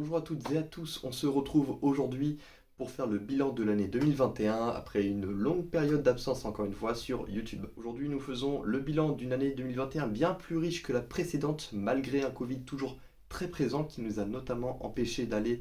Bonjour à toutes et à tous, on se retrouve aujourd'hui pour faire le bilan de l'année 2021 après une longue période d'absence encore une fois sur YouTube. Aujourd'hui nous faisons le bilan d'une année 2021 bien plus riche que la précédente malgré un Covid toujours très présent qui nous a notamment empêché de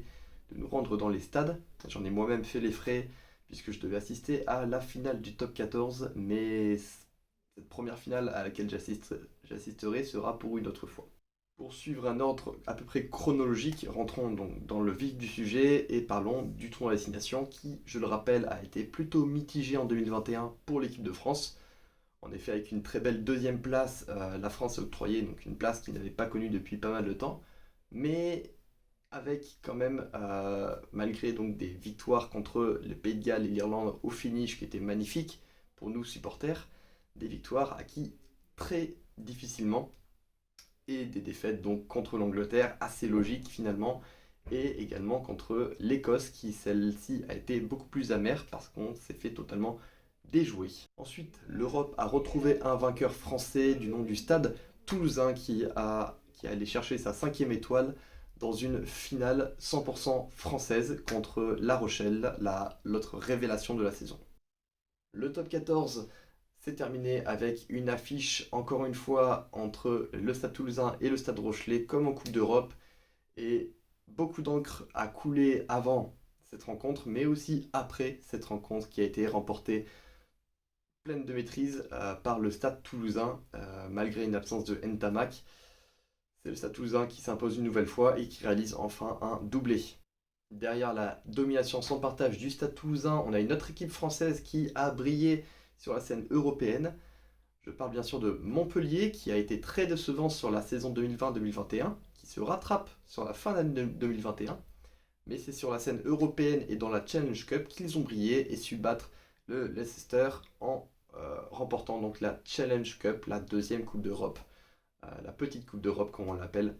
nous rendre dans les stades. J'en ai moi-même fait les frais puisque je devais assister à la finale du top 14 mais cette première finale à laquelle j'assisterai sera pour une autre fois. Pour suivre un ordre à peu près chronologique, rentrons donc dans le vif du sujet et parlons du tournoi destination qui, je le rappelle, a été plutôt mitigé en 2021 pour l'équipe de France. En effet, avec une très belle deuxième place, la France a octroyé donc une place qu'il n'avait pas connue depuis pas mal de temps, mais avec quand même, malgré donc des victoires contre le Pays de Galles et l'Irlande au finish qui étaient magnifiques pour nous supporters, des victoires acquises très difficilement et des défaites donc contre l'Angleterre assez logiques finalement et également contre l'Écosse qui celle-ci a été beaucoup plus amère parce qu'on s'est fait totalement déjouer. Ensuite, l'Europe a retrouvé un vainqueur français du nom du Stade Toulousain qui a allé chercher sa 5e étoile dans une finale 100% française contre La Rochelle, l'autre révélation de la saison. Le top 14 s'est terminé avec une affiche, encore une fois, entre le Stade Toulousain et le Stade Rochelais, comme en Coupe d'Europe. Et beaucoup d'encre a coulé avant cette rencontre, mais aussi après cette rencontre qui a été remportée pleine de maîtrise par le Stade Toulousain, malgré une absence de Ntamak. C'est le Stade Toulousain qui s'impose une nouvelle fois et qui réalise enfin un doublé. Derrière la domination sans partage du Stade Toulousain, on a une autre équipe française qui a brillé sur la scène européenne. Je parle bien sûr de Montpellier qui a été très décevant sur la saison 2020-2021, qui se rattrape sur la fin d'année 2021. Mais c'est sur la scène européenne et dans la Challenge Cup qu'ils ont brillé et su battre le Leicester en remportant donc la Challenge Cup, la deuxième Coupe d'Europe, la petite Coupe d'Europe comme on l'appelle,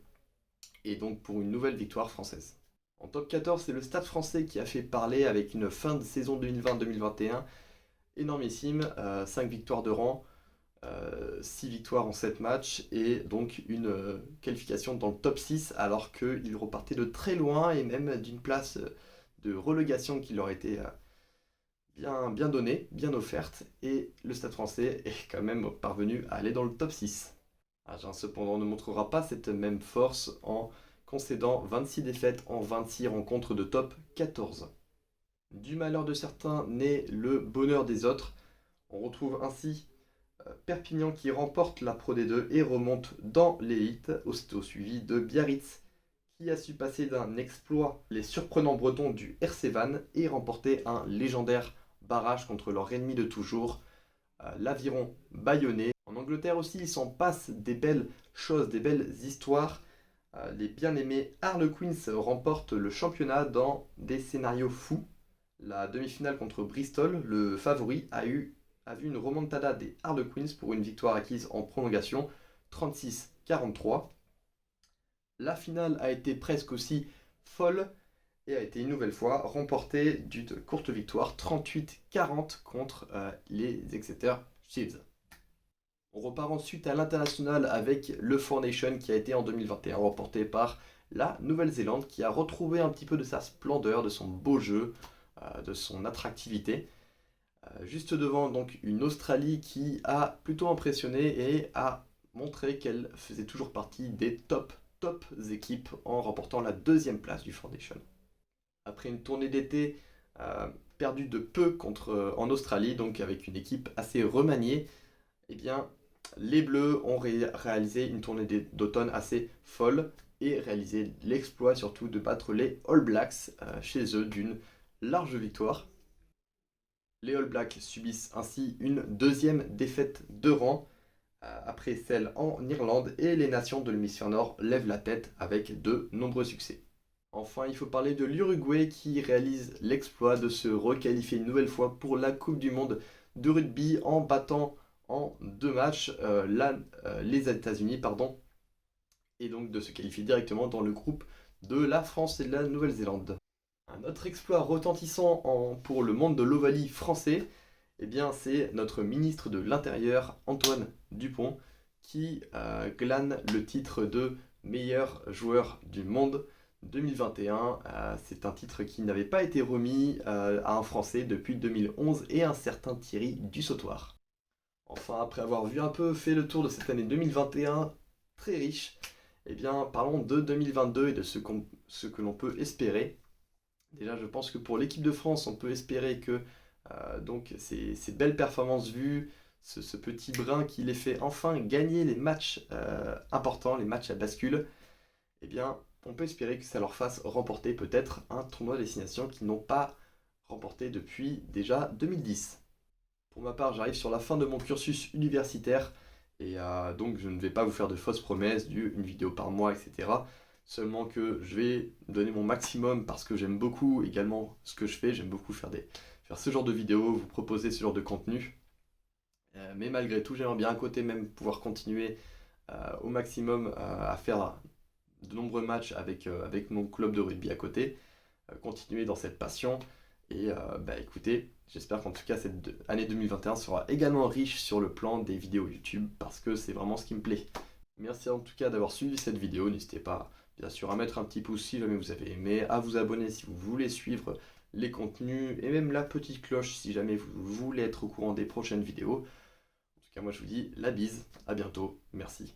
et donc pour une nouvelle victoire française. En top 14, c'est le Stade français qui a fait parler avec une fin de saison 2020-2021 énormissime, 5 victoires de rang, 6 victoires en 7 matchs et donc une qualification dans le top 6 alors qu'ils repartaient de très loin et même d'une place de relégation qui leur était bien donnée, bien offerte et le Stade français est quand même parvenu à aller dans le top 6. Agen cependant ne montrera pas cette même force en concédant 26 défaites en 26 rencontres de top 14. Du malheur de certains naît le bonheur des autres. On retrouve ainsi Perpignan qui remporte la Pro D2 et remonte dans l'élite, aussitôt suivi de Biarritz qui a su passer d'un exploit les surprenants bretons du RC Vannes et remporter un légendaire barrage contre leur ennemi de toujours, l'Aviron Bayonnais. En Angleterre aussi, il s'en passe des belles choses, des belles histoires. Les bien-aimés Harlequins remportent le championnat dans des scénarios fous. La demi-finale contre Bristol, le favori, a vu une remontada des Harlequins pour une victoire acquise en prolongation 36-43. La finale a été presque aussi folle et a été une nouvelle fois remportée d'une courte victoire 38-40 contre les Exeter Chiefs. On repart ensuite à l'international avec le Four Nations qui a été en 2021 remporté par la Nouvelle-Zélande qui a retrouvé un petit peu de sa splendeur, de son beau jeu, de son attractivité. Juste devant donc une Australie qui a plutôt impressionné et a montré qu'elle faisait toujours partie des top équipes en remportant la deuxième place du Four Nations. Après une tournée d'été perdue de peu en Australie, donc avec une équipe assez remaniée, eh bien, les Bleus ont réalisé une tournée d'automne assez folle et réalisé l'exploit surtout de battre les All Blacks chez eux d'une large victoire. Les All Blacks subissent ainsi une deuxième défaite de rang après celle en Irlande et les nations de l'hémisphère nord lèvent la tête avec de nombreux succès. Enfin, il faut parler de l'Uruguay qui réalise l'exploit de se requalifier une nouvelle fois pour la Coupe du Monde de rugby en battant en 2 matchs les États-Unis et donc de se qualifier directement dans le groupe de la France et de la Nouvelle-Zélande. Un autre exploit retentissant pour le monde de l'Ovalie français, eh bien, c'est notre ministre de l'Intérieur, Antoine Dupont, qui glane le titre de meilleur joueur du monde 2021. C'est un titre qui n'avait pas été remis à un Français depuis 2011 et un certain Thierry Dussautoir. Enfin, après avoir vu un peu fait le tour de cette année 2021, très riche, eh bien, parlons de 2022 et de ce que l'on peut espérer. Déjà, je pense que pour l'équipe de France, on peut espérer que donc ces belles performances vues, ce petit brin qui les fait enfin gagner les matchs importants, les matchs à bascule, eh bien, on peut espérer que ça leur fasse remporter peut-être un tournoi de destination qu'ils n'ont pas remporté depuis déjà 2010. Pour ma part, j'arrive sur la fin de mon cursus universitaire et donc je ne vais pas vous faire de fausses promesses du une vidéo par mois, etc. Seulement que je vais donner mon maximum parce que j'aime beaucoup également ce que je fais. J'aime beaucoup faire ce genre de vidéos, vous proposer ce genre de contenu. Mais malgré tout, j'aimerais bien à côté même pouvoir continuer au maximum à faire de nombreux matchs avec mon club de rugby à côté, continuer dans cette passion. Et bah écoutez, j'espère qu'en tout cas cette année 2021 sera également riche sur le plan des vidéos YouTube parce que c'est vraiment ce qui me plaît. Merci en tout cas d'avoir suivi cette vidéo. N'hésitez pas bien sûr à mettre un petit pouce si jamais vous avez aimé, à vous abonner si vous voulez suivre les contenus et même la petite cloche si jamais vous voulez être au courant des prochaines vidéos. En tout cas moi je vous dis la bise, à bientôt, merci.